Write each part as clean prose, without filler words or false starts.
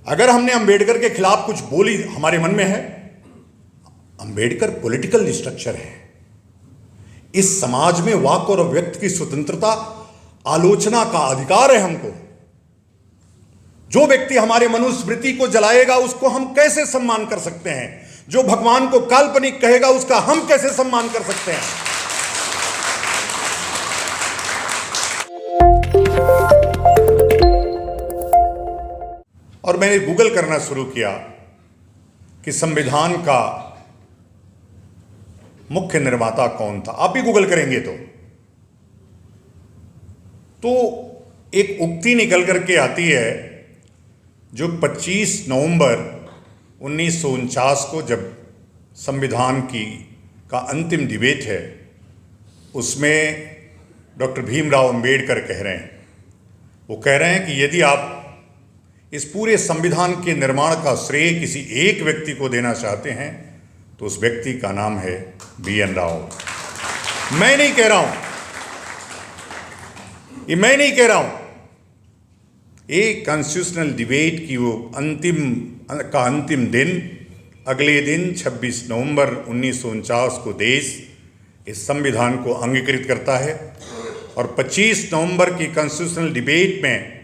अगर हमने अंबेडकर के खिलाफ कुछ बोली, हमारे मन में है, अंबेडकर पॉलिटिकल स्ट्रक्चर है। इस समाज में वाक और व्यक्त की स्वतंत्रता, आलोचना का अधिकार है हमको। जो व्यक्ति हमारे मनुस्मृति को जलाएगा उसको हम कैसे सम्मान कर सकते हैं? जो भगवान को काल्पनिक कहेगा उसका हम कैसे सम्मान कर सकते हैं? और मैंने गूगल करना शुरू किया कि संविधान का मुख्य निर्माता कौन था। आप भी गूगल करेंगे तो एक उक्ति निकल करके आती है, जो 25 नवंबर 1949 को जब संविधान का अंतिम डिबेट है, उसमें डॉक्टर भीमराव अंबेडकर कह रहे हैं, वो कह रहे हैं कि यदि आप इस पूरे संविधान के निर्माण का श्रेय किसी एक व्यक्ति को देना चाहते हैं तो उस व्यक्ति का नाम है BN राव। मैं नहीं कह रहा हूं, ये मैं नहीं कह रहा हूं, एक कॉन्स्टिट्यूशनल डिबेट की वो अंतिम दिन, अगले दिन 26 नवंबर 1949 को देश इस संविधान को अंगीकृत करता है। और 25 नवंबर की कॉन्स्टिट्यूशनल डिबेट में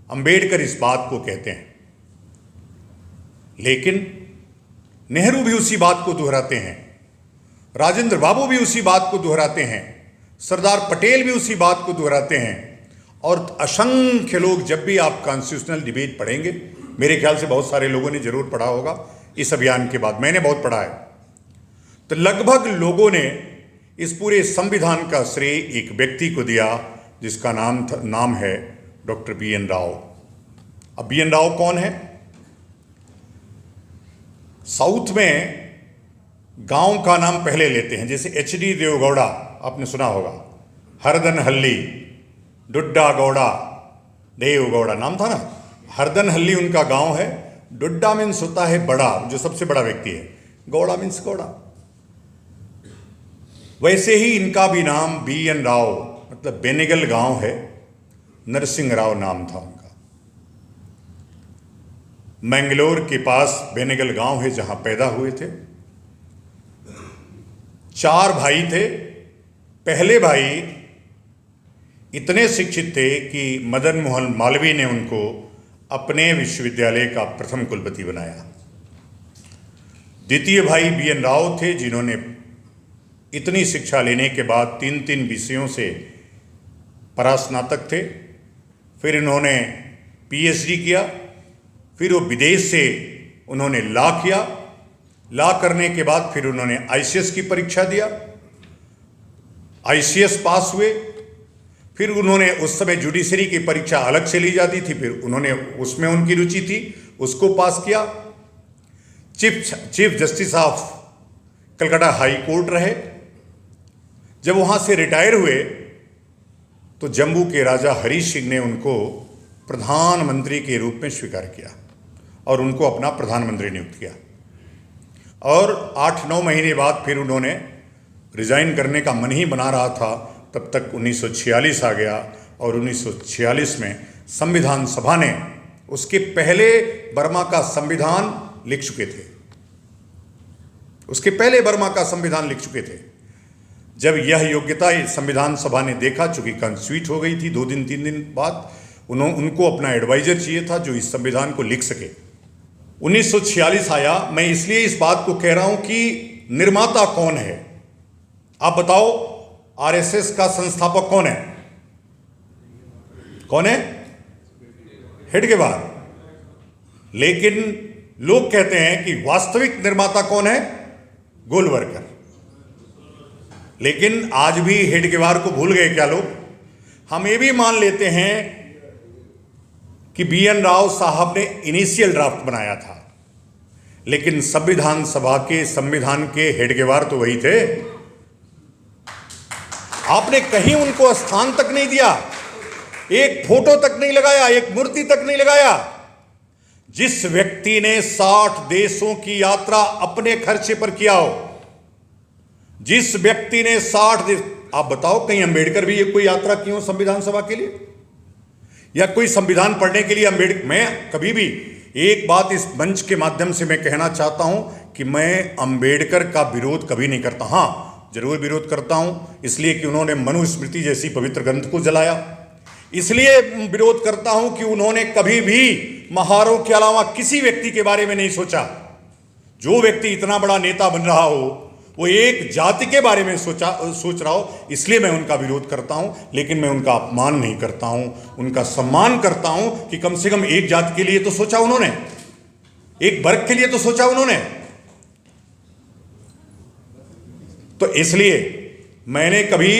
अंबेडकर इस बात को कहते हैं, लेकिन नेहरू भी उसी बात को दोहराते हैं, राजेंद्र बाबू भी उसी बात को दोहराते हैं, सरदार पटेल भी उसी बात को दोहराते हैं, और असंख्य लोग। जब भी आप कॉन्स्टिट्यूशनल डिबेट पढ़ेंगे, मेरे ख्याल से बहुत सारे लोगों ने जरूर पढ़ा होगा इस अभियान के बाद, मैंने बहुत पढ़ा है, तो लगभग लोगों ने इस पूरे संविधान का श्रेय एक व्यक्ति को दिया जिसका नाम है डॉक्टर BN राव। अब BN राव कौन है? साउथ में गांव का नाम पहले लेते हैं, जैसे HD देवगौड़ा आपने सुना होगा, हरदनहल्ली, डुड्डा गौड़ा, देवगौड़ा नाम था ना, हरदनहल्ली उनका गांव है। डुड्डा मीन्स होता है बड़ा, जो सबसे बड़ा व्यक्ति है, गौड़ा मीन्स गौड़ा। वैसे ही इनका भी नाम BN राव, मतलब बेनेगल गांव है, नरसिंह राव नाम था उनका। मैंगलोर के पास बेनेगल गांव है जहां पैदा हुए थे। 4 भाई थे। पहले भाई इतने शिक्षित थे कि मदन मोहन मालवीय ने उनको अपने विश्वविद्यालय का प्रथम कुलपति बनाया। द्वितीय भाई BN राव थे, जिन्होंने इतनी शिक्षा लेने के बाद 3 विषयों से परास्नातक थे। फिर इन्होंने PhD किया, फिर वो विदेश से उन्होंने लॉ किया। लॉ करने के बाद फिर उन्होंने ICS की परीक्षा दिया, ICS पास हुए। फिर उन्होंने, उस समय जुडिशरी की परीक्षा अलग से ली जाती थी, फिर उन्होंने, उसमें उनकी रुचि थी, उसको पास किया। Chief justice of Calcutta high court रहे। जब वहाँ से रिटायर हुए तो जम्मू के राजा हरी सिंह ने उनको प्रधानमंत्री के रूप में स्वीकार किया और उनको अपना प्रधानमंत्री नियुक्त किया। और 8-9 महीने बाद फिर उन्होंने रिजाइन करने का मन ही बना रहा था, तब तक 1946 आ गया और 1946 में संविधान सभा ने उसके पहले बर्मा का संविधान लिख चुके थे। उसके पहले बर्मा का संविधान लिख चुके थे। जब यह योग्यता संविधान सभा ने देखा, चूंकि कंस्टिट्यूट हो गई थी 2-3 दिन बाद, उनको अपना एडवाइजर चाहिए था जो इस संविधान को लिख सके। 1946 आया। मैं इसलिए इस बात को कह रहा हूं कि निर्माता कौन है? आप बताओ, RSS का संस्थापक कौन है? कौन है? हेडगेवार। लेकिन लोग कहते हैं कि वास्तविक निर्माता कौन है? गोलवरकर। लेकिन आज भी हेडगेवार को भूल गए क्या लोग? हम ये भी मान लेते हैं कि BN राव साहब ने इनिशियल ड्राफ्ट बनाया था, लेकिन संविधान सभा के संविधान के हेडगेवार तो वही थे। आपने कहीं उनको स्थान तक नहीं दिया, एक फोटो तक नहीं लगाया, एक मूर्ति तक नहीं लगाया। जिस व्यक्ति ने 60 देशों की यात्रा अपने खर्चे पर किया हो, जिस व्यक्ति ने 60 देश, आप बताओ कहीं अंबेडकर भी ये कोई यात्रा की हो संविधान सभा के लिए, या कोई संविधान पढ़ने के लिए अंबेडकर? मैं कभी भी एक बात इस मंच के माध्यम से मैं कहना चाहता हूं कि मैं अंबेडकर का विरोध कभी नहीं करता। हाँ, जरूर विरोध करता हूं, इसलिए कि उन्होंने मनुस्मृति जैसी पवित्र ग्रंथ को जलाया। इसलिए विरोध करता हूं कि उन्होंने कभी भी महारों के अलावा किसी व्यक्ति के बारे में नहीं सोचा। जो व्यक्ति इतना बड़ा नेता बन रहा हो वो एक जाति के बारे में सोच रहा हो, इसलिए मैं उनका विरोध करता हूं। लेकिन मैं उनका अपमान नहीं करता हूं, उनका सम्मान करता हूं कि कम से कम एक जाति के लिए तो सोचा उन्होंने, एक वर्ग के लिए तो सोचा उन्होंने। तो इसलिए मैंने कभी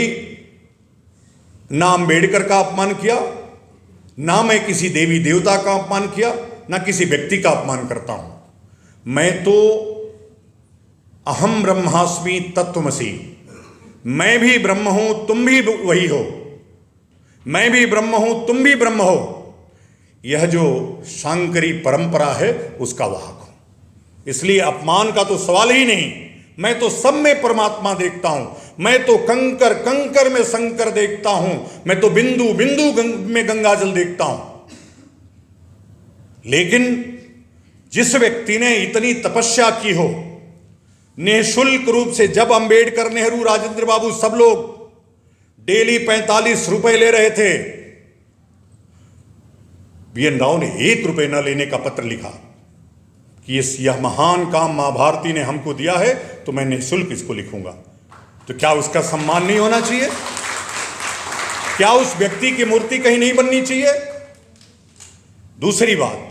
ना अंबेडकर का अपमान किया, ना मैं किसी देवी देवता का अपमान किया, ना किसी व्यक्ति का अपमान करता हूं। मैं तो अहम ब्रह्मास्मि तत्त्वमसि, मैं भी ब्रह्म हूं, तुम भी वही हो, मैं भी ब्रह्म हूं, तुम भी ब्रह्म हो, यह जो शांकरी परंपरा है उसका वाहक हूं। इसलिए अपमान का तो सवाल ही नहीं। मैं तो सब में परमात्मा देखता हूं, मैं तो कंकर कंकर में शंकर देखता हूं, मैं तो बिंदु बिंदु में गंगा जल देखता हूं। लेकिन जिस व्यक्ति ने इतनी तपस्या की हो, निःशुल्क रूप से, जब अंबेडकर, नेहरू, राजेंद्र बाबू सब लोग डेली 45 रुपए ले रहे थे, BN राव ने 1 रुपए न लेने का पत्र लिखा कि यह महान काम मां भारती ने हमको दिया है, तो मैं निःशुल्क इसको लिखूंगा। तो क्या उसका सम्मान नहीं होना चाहिए? क्या उस व्यक्ति की मूर्ति कहीं नहीं बननी चाहिए? दूसरी बात,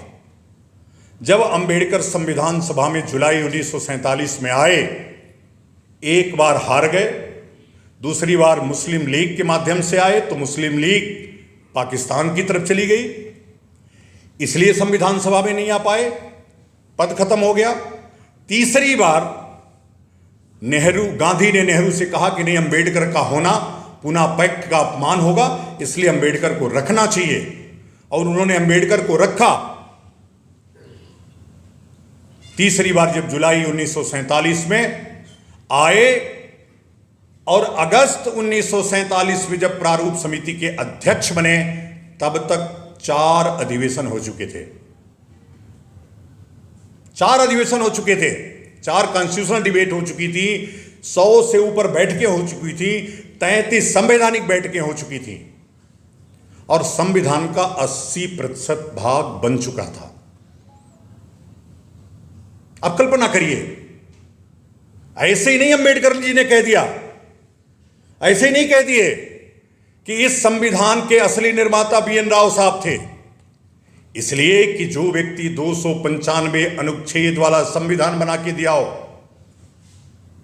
जब अंबेडकर संविधान सभा में जुलाई 1947 में आए, एक बार हार गए, दूसरी बार मुस्लिम लीग के माध्यम से आए, तो मुस्लिम लीग पाकिस्तान की तरफ चली गई, इसलिए संविधान सभा में नहीं आ पाए, पद खत्म हो गया। तीसरी बार गांधी ने नेहरू से कहा कि नहीं, अंबेडकर का होना पुनः पैक्ट का अपमान होगा, इसलिए अंबेडकर को रखना चाहिए, और उन्होंने अंबेडकर को रखा। तीसरी बार जब जुलाई 1947 में आए और अगस्त 1947 में जब प्रारूप समिति के अध्यक्ष बने, तब तक 4 अधिवेशन हो चुके थे, 4 अधिवेशन हो चुके थे, 4 कॉन्स्टिट्यूशनल डिबेट हो चुकी थी, 100 से ऊपर बैठकें हो चुकी थी, 33 संवैधानिक बैठकें हो चुकी थी, और संविधान का 80% भाग बन चुका था। अब कल्पना करिए, ऐसे ही नहीं अंबेडकर जी ने कह दिया, ऐसे ही नहीं कह दिए कि इस संविधान के असली निर्माता BN राव साहब थे। इसलिए कि जो व्यक्ति 295 अनुच्छेद वाला संविधान बना के दिया हो,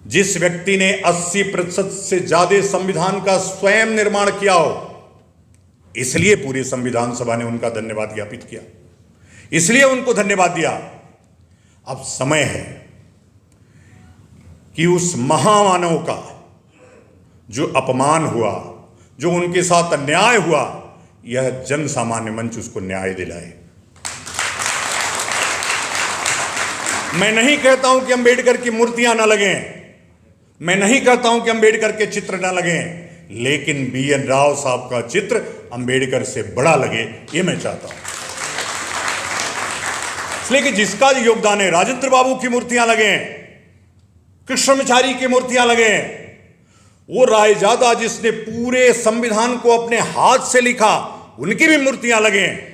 जिस व्यक्ति ने 80% से ज्यादा संविधान का स्वयं निर्माण किया हो, इसलिए पूरी संविधान सभा ने उनका धन्यवाद ज्ञापित किया, इसलिए उनको धन्यवाद दिया। अब समय है कि उस महामानव का जो अपमान हुआ, जो उनके साथ अन्याय हुआ, यह जन सामान्य मंच उसको न्याय दिलाए। मैं नहीं कहता हूं कि अंबेडकर की मूर्तियां ना लगें, मैं नहीं कहता हूं कि अंबेडकर के चित्र ना लगें, लेकिन BN राव साहब का चित्र अंबेडकर से बड़ा लगे, ये मैं चाहता हूं। इसलिए कि जिसका योगदान है, राजेंद्र बाबू की मूर्तियां लगें, कृष्णमाचारी की मूर्तियां लगें, वो रायजादा जिसने पूरे संविधान को अपने हाथ से लिखा, उनकी भी मूर्तियां लगें।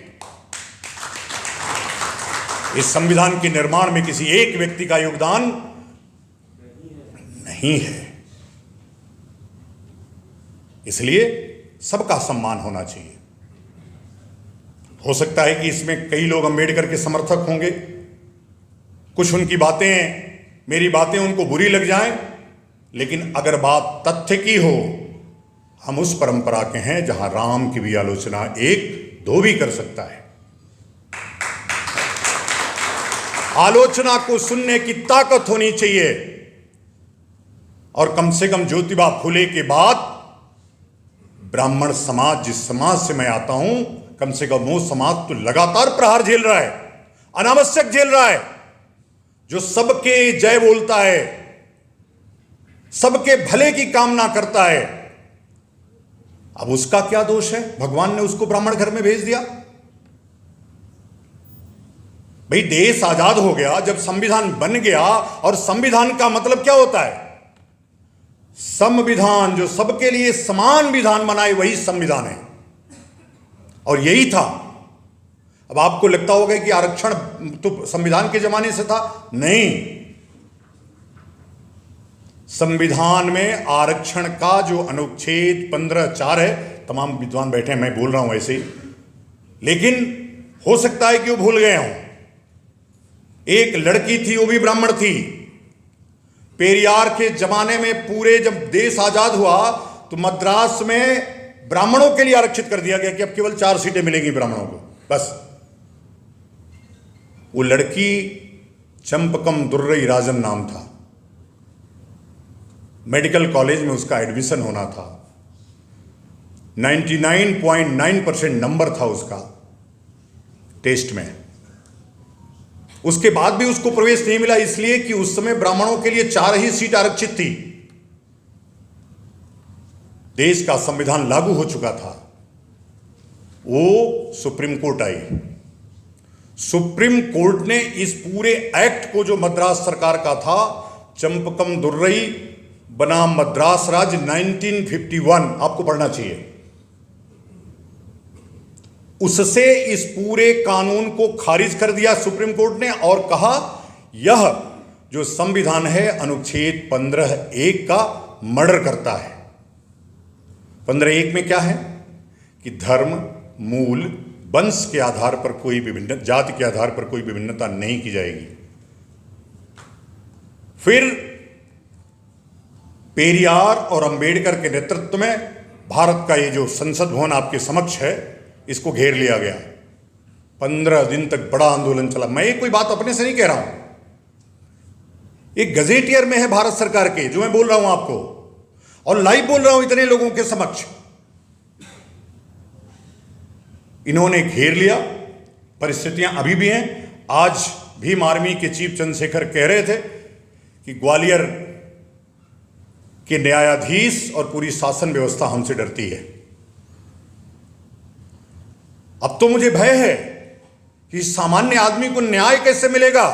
इस संविधान के निर्माण में किसी एक व्यक्ति का योगदान नहीं है, इसलिए सबका सम्मान होना चाहिए। हो सकता है कि इसमें कई लोग अंबेडकर के समर्थक होंगे, कुछ उनकी बातें, मेरी बातें उनको बुरी लग जाएं, लेकिन अगर बात तथ्य की हो, हम उस परंपरा के हैं जहां राम की भी आलोचना 1-2 भी कर सकता है। आलोचना को सुनने की ताकत होनी चाहिए, और कम से कम ज्योतिबा फुले के बाद ब्राह्मण समाज, जिस समाज से मैं आता हूं, कम से कम वो समाज तो लगातार प्रहार झेल रहा है, अनावश्यक झेल रहा है, जो सबके जय बोलता है, सबके भले की कामना करता है। अब उसका क्या दोष है? भगवान ने उसको ब्राह्मण घर में भेज दिया। भाई देश आजाद हो गया जब संविधान बन गया, और संविधान का मतलब क्या होता है? संविधान, जो सबके लिए समान विधान बनाए वही संविधान है, और यही था। अब आपको लगता होगा कि आरक्षण तो संविधान के जमाने से था, नहीं। संविधान में आरक्षण का जो अनुच्छेद 15(4) है, तमाम विद्वान बैठे हैं, मैं बोल रहा हूं ऐसे ही, लेकिन हो सकता है कि वो भूल गए हों। एक लड़की थी, वो भी ब्राह्मण थी। पेरियार के जमाने में पूरे जब देश आजाद हुआ तो मद्रास में ब्राह्मणों के लिए आरक्षित कर दिया गया कि अब केवल 4 सीटें मिलेंगी ब्राह्मणों को, बस। वो लड़की चंपकम दुर्रई राजन नाम था। मेडिकल कॉलेज में उसका एडमिशन होना था। 99.9% नंबर था उसका टेस्ट में। उसके बाद भी उसको प्रवेश नहीं मिला, इसलिए कि उस समय ब्राह्मणों के लिए 4 ही सीट आरक्षित थी। देश का संविधान लागू हो चुका था। वो सुप्रीम कोर्ट आई। सुप्रीम कोर्ट ने इस पूरे एक्ट को, जो मद्रास सरकार का था, चंपकम दुर्रई बनाम मद्रास राज्य 1951, आपको पढ़ना चाहिए, उससे इस पूरे कानून को खारिज कर दिया सुप्रीम कोर्ट ने, और कहा यह जो संविधान है अनुच्छेद 15(1) का मर्डर करता है। 15(1) में क्या है कि धर्म, मूल, वंश के आधार पर कोई विभिन्न, जाति के आधार पर कोई विभिन्नता नहीं की जाएगी। फिर पेरियार और अंबेडकर के नेतृत्व में भारत का ये जो संसद भवन आपके समक्ष है, इसको घेर लिया गया। 15 दिन तक बड़ा आंदोलन चला। मैं ये कोई बात अपने से नहीं कह रहा हूं, एक गजेटियर में है भारत सरकार के, जो मैं बोल रहा हूं आपको, और लाइव बोल रहा हूं इतने लोगों के समक्ष। इन्होंने घेर लिया। परिस्थितियां अभी भी हैं। आज भीम आर्मी के चीफ चंद्रशेखर कह रहे थे कि ग्वालियर के न्यायाधीश और पूरी शासन व्यवस्था हमसे डरती है। अब तो मुझे भय है कि सामान्य आदमी को न्याय कैसे मिलेगा,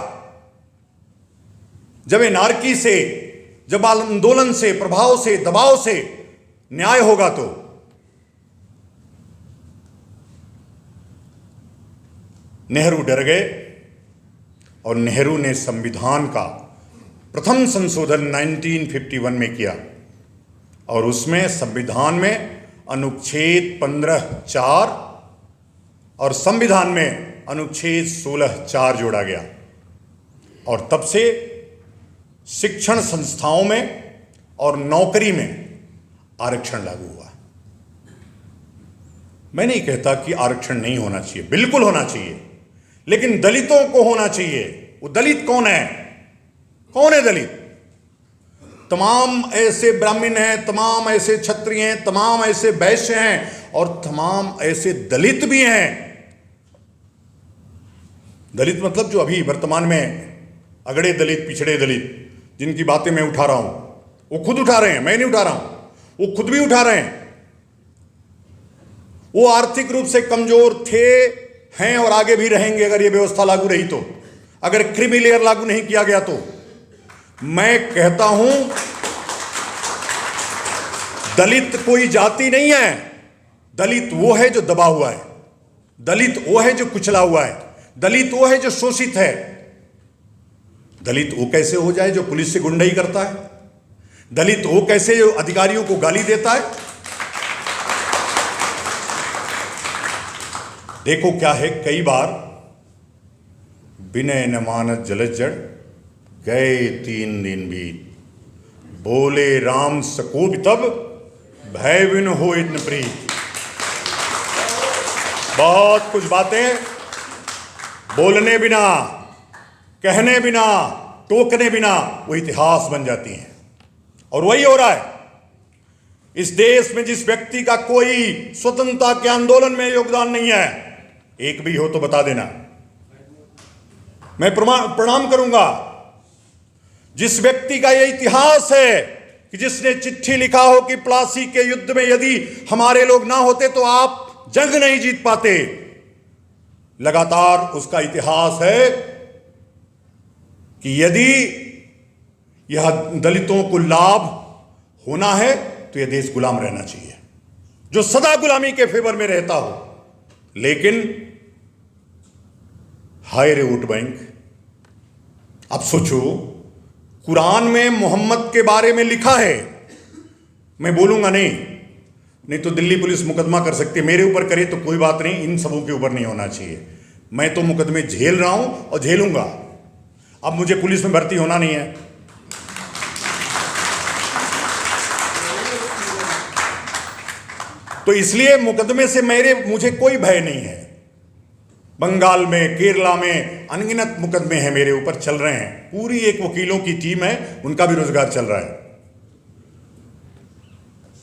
जब एनार्की से, जब आंदोलन से, प्रभाव से, दबाव से न्याय होगा। तो नेहरू डर गए, और नेहरू ने संविधान का प्रथम संशोधन 1951 में किया, और उसमें संविधान में अनुच्छेद 15(4) और संविधान में अनुच्छेद 16(4) जोड़ा गया, और तब से शिक्षण संस्थाओं में और नौकरी में आरक्षण लागू हुआ। मैं नहीं कहता कि आरक्षण नहीं होना चाहिए, बिल्कुल होना चाहिए, लेकिन दलितों को होना चाहिए। वो दलित कौन है? कौन है दलित? तमाम ऐसे ब्राह्मण हैं, तमाम ऐसे क्षत्रिय हैं, तमाम ऐसे वैश्य हैं, और तमाम ऐसे दलित भी हैं। दलित मतलब जो अभी वर्तमान में अगड़े दलित, पिछड़े दलित, जिनकी बातें मैं उठा रहा हूं, वो खुद उठा रहे हैं, मैं नहीं उठा रहा हूं, वो खुद भी उठा रहे हैं। वो आर्थिक रूप से कमजोर थे, हैं, और आगे भी रहेंगे अगर ये व्यवस्था लागू रही तो, अगर क्रीमी लेयर लागू नहीं किया गया तो। मैं कहता हूं दलित कोई जाति नहीं है। दलित वो है जो दबा हुआ है, दलित वो है जो कुचला हुआ है, दलित वो है जो शोषित है। दलित वो कैसे हो जाए जो पुलिस से गुंडाई करता है? दलित वो कैसे जो अधिकारियों को गाली देता है? देखो क्या है, कई बार विनय न मानत जलज जड़, गए 3 दिन बीत, बोले राम सकोब तब, भय बिन हो इन प्रीत। बहुत कुछ बातें बोलने बिना, कहने बिना, टोकने बिना वो इतिहास बन जाती हैं, और वही हो रहा है इस देश में। जिस व्यक्ति का कोई स्वतंत्रता के आंदोलन में योगदान नहीं है, एक भी हो तो बता देना, मैं प्रणाम करूंगा। जिस व्यक्ति का यह इतिहास है कि जिसने चिट्ठी लिखा हो कि प्लासी के युद्ध में यदि हमारे लोग ना होते तो आप जंग नहीं जीत पाते, लगातार उसका इतिहास है कि यदि यह दलितों को लाभ होना है तो यह देश गुलाम रहना चाहिए, जो सदा गुलामी के फेवर में रहता हो। लेकिन हाय रे वोट बैंक, अब सोचो, कुरान में मोहम्मद के बारे में लिखा है, मैं बोलूंगा नहीं तो दिल्ली पुलिस मुकदमा कर सकती है, मेरे ऊपर करे तो कोई बात नहीं, इन सबों के ऊपर नहीं होना चाहिए। मैं तो मुकदमे झेल रहा हूं और झेलूंगा। अब मुझे पुलिस में भर्ती होना नहीं है। तो इसलिए मुकदमे से मुझे कोई भय नहीं है। बंगाल में, केरला में अनगिनत मुकदमे हैं मेरे ऊपर चल रहे हैं, पूरी एक वकीलों की टीम है, उनका भी रोजगार चल रहा है,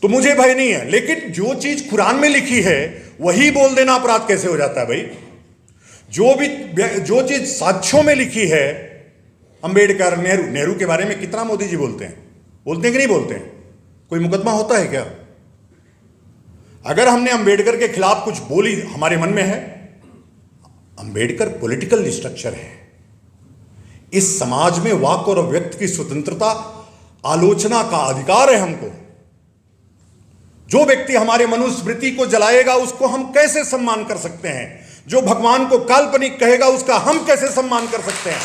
तो मुझे भय नहीं है। लेकिन जो चीज कुरान में लिखी है वही बोल देना अपराध कैसे हो जाता है भाई? जो चीज साक्ष्यों में लिखी है, अंबेडकर, नेहरू के बारे में कितना मोदी जी बोलते हैं कि नहीं बोलते हैं? कोई मुकदमा होता है क्या? अगर हमने अंबेडकर के खिलाफ कुछ बोली, हमारे मन में है, अंबेडकर पॉलिटिकल स्ट्रक्चर है, इस समाज में वाक और व्यक्त की स्वतंत्रता, आलोचना का अधिकार है हमको। जो व्यक्ति हमारे मनुस्मृति को जलाएगा उसको हम कैसे सम्मान कर सकते हैं? जो भगवान को काल्पनिक कहेगा उसका हम कैसे सम्मान कर सकते हैं?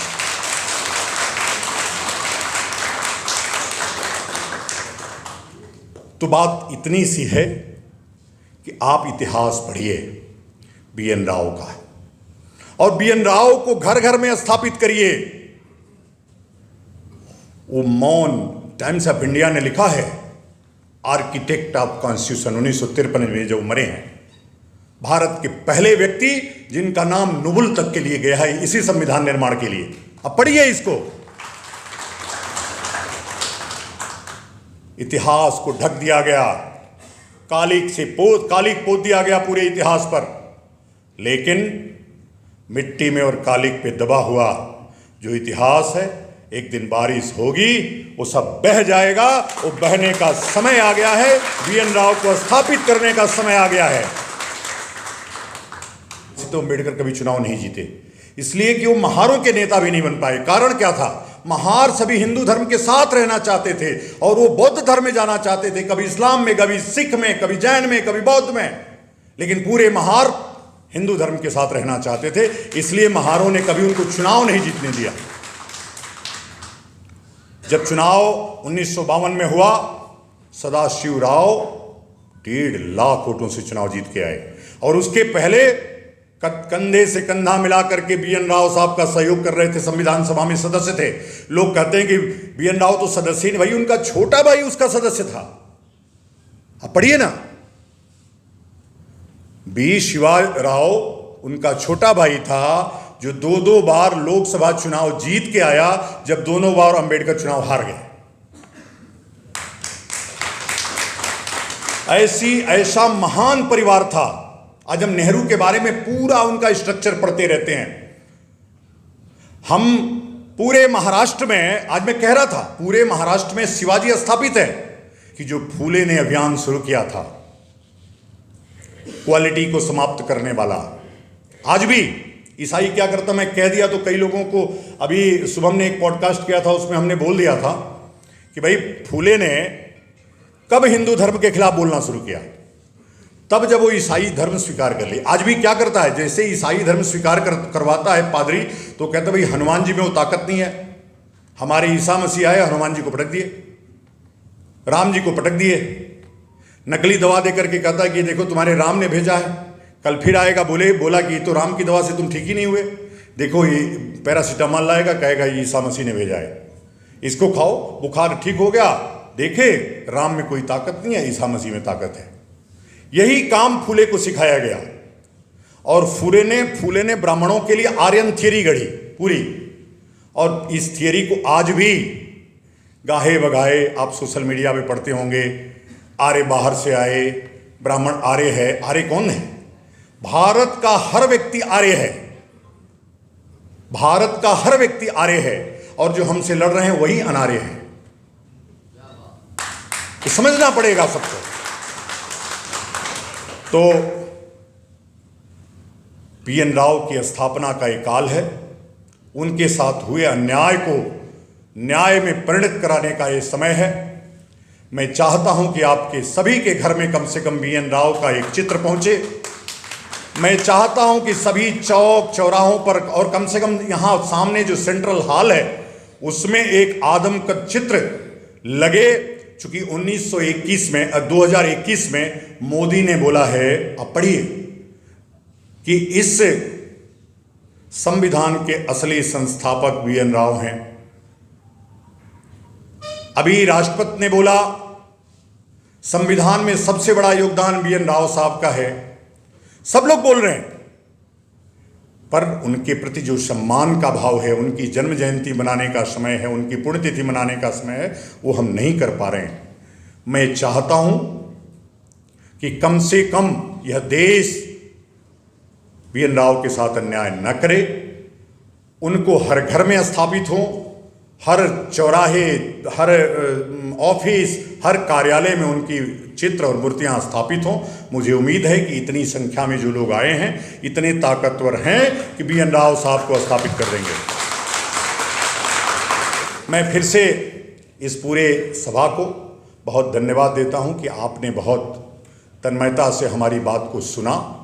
तो बात इतनी सी है कि आप इतिहास पढ़िए बीएन राव का, और बीएन राव को घर घर में स्थापित करिए। वो मौन, टाइम्स ऑफ इंडिया ने लिखा है, आर्किटेक्ट ऑफ कॉन्स्टिट्यूशन, 1953 में जो मरे हैं, भारत के पहले व्यक्ति जिनका नाम नोबेल तक के लिए गया है इसी संविधान निर्माण के लिए। अब पढ़िए इसको। इतिहास को ढक दिया गया, कालिक पोत दिया गया पूरे इतिहास पर, लेकिन मिट्टी में और कालिक पे दबा हुआ जो इतिहास है, एक दिन बारिश होगी वो सब बह जाएगा। वो बहने का समय आ गया है, बीएन राव को स्थापित करने का समय आ गया है। तो अम्बेडकर कभी चुनाव नहीं जीते, इसलिए कि वो महारों के नेता भी नहीं बन पाए। कारण क्या था? महार सभी हिंदू धर्म के साथ रहना चाहते थे और वो बौद्ध धर्म में जाना चाहते थे, कभी इस्लाम में, कभी सिख में, कभी जैन में, कभी बौद्ध में, लेकिन पूरे महार हिंदू धर्म के साथ रहना चाहते थे। इसलिए महारों ने कभी उनको चुनाव नहीं जीतने दिया। जब चुनाव 1952 में हुआ, सदाशिव राव 1.5 लाख वोटों से चुनाव जीत के आए, और उसके पहले कंधे से कंधा मिला करके बीएन राव साहब का सहयोग कर रहे थे, संविधान सभा में सदस्य थे। लोग कहते हैं कि बीएन राव तो सदस्य नहीं, भाई उनका छोटा भाई उसका सदस्य था। आप पढ़िए ना, बी शिवा राव उनका छोटा भाई था, जो 2 बार लोकसभा चुनाव जीत के आया, जब दोनों बार अंबेडकर चुनाव हार गए। ऐसा महान परिवार था। आज हम नेहरू के बारे में पूरा उनका स्ट्रक्चर पढ़ते रहते हैं। हम पूरे महाराष्ट्र में, आज मैं कह रहा था, पूरे महाराष्ट्र में शिवाजी स्थापित है कि जो फूले ने अभियान शुरू किया था क्वालिटी को समाप्त करने वाला। आज भी ईसाई क्या करता, मैं कह दिया तो कई लोगों को, अभी शुभम ने एक पॉडकास्ट किया था उसमें हमने बोल दिया था कि भाई फूले ने कब हिंदू धर्म के खिलाफ बोलना शुरू किया? तब जब वो ईसाई धर्म स्वीकार कर ले। आज भी क्या करता है, जैसे ईसाई धर्म स्वीकार करवाता है पादरी, तो कहता भाई हनुमान जी में वो ताकत नहीं है, हमारे ईसा मसीह आए, हनुमान जी को पटक दिए, राम जी को पटक दिए। नकली दवा दे करके कहता है कि देखो तुम्हारे राम ने भेजा है, कल फिर आएगा, बोला कि तो राम की दवा से तुम ठीक ही नहीं हुए, देखो ये पैरासीटामॉल लाएगा, कहेगा ये ईसा मसीह ने भेजा है, इसको खाओ, बुखार ठीक हो गया, देखे राम में कोई ताकत नहीं है, ईसा मसीह में ताकत है। यही काम फूले को सिखाया गया, और फूले ने ब्राह्मणों के लिए आर्यन थियरी गढ़ी पूरी, और इस थियरी को आज भी गाहे बगाए आप सोशल मीडिया पे पढ़ते होंगे। आर्य बाहर से आए, ब्राह्मण आर्य है। आर्य कौन है? भारत का हर व्यक्ति आर्य है, भारत का हर व्यक्ति आर्य है, और जो हमसे लड़ रहे हैं वही अनार्य है। तो समझना पड़ेगा सबको। तो BN राव की स्थापना का एक काल है। उनके साथ हुए अन्याय को न्याय में परिणत कराने का ये समय है। मैं चाहता हूं कि आपके सभी के घर में कम से कम BN राव का एक चित्र पहुंचे। मैं चाहता हूं कि सभी चौक चौराहों पर और कम से कम यहां सामने जो सेंट्रल हॉल है उसमें एक आदमकद चित्र लगे। चूंकि 2021 में मोदी ने बोला है, अब पढ़िए, कि इस संविधान के असली संस्थापक BN राव हैं। अभी राष्ट्रपति ने बोला संविधान में सबसे बड़ा योगदान BN राव साहब का है। सब लोग बोल रहे हैं, पर उनके प्रति जो सम्मान का भाव है, उनकी जन्म जयंती मनाने का समय है, उनकी पुण्यतिथि मनाने का समय है, वो हम नहीं कर पा रहे हैं। मैं चाहता हूं कि कम से कम यह देश BN राव के साथ अन्याय न करे, उनको हर घर में स्थापित हो, हर चौराहे, हर ऑफिस, हर कार्यालय में उनकी चित्र और मूर्तियां स्थापित हों। मुझे उम्मीद है कि इतनी संख्या में जो लोग आए हैं इतने ताकतवर हैं कि BN राव साहब को स्थापित कर देंगे। मैं फिर से इस पूरे सभा को बहुत धन्यवाद देता हूं कि आपने बहुत तन्मयता से हमारी बात को सुना।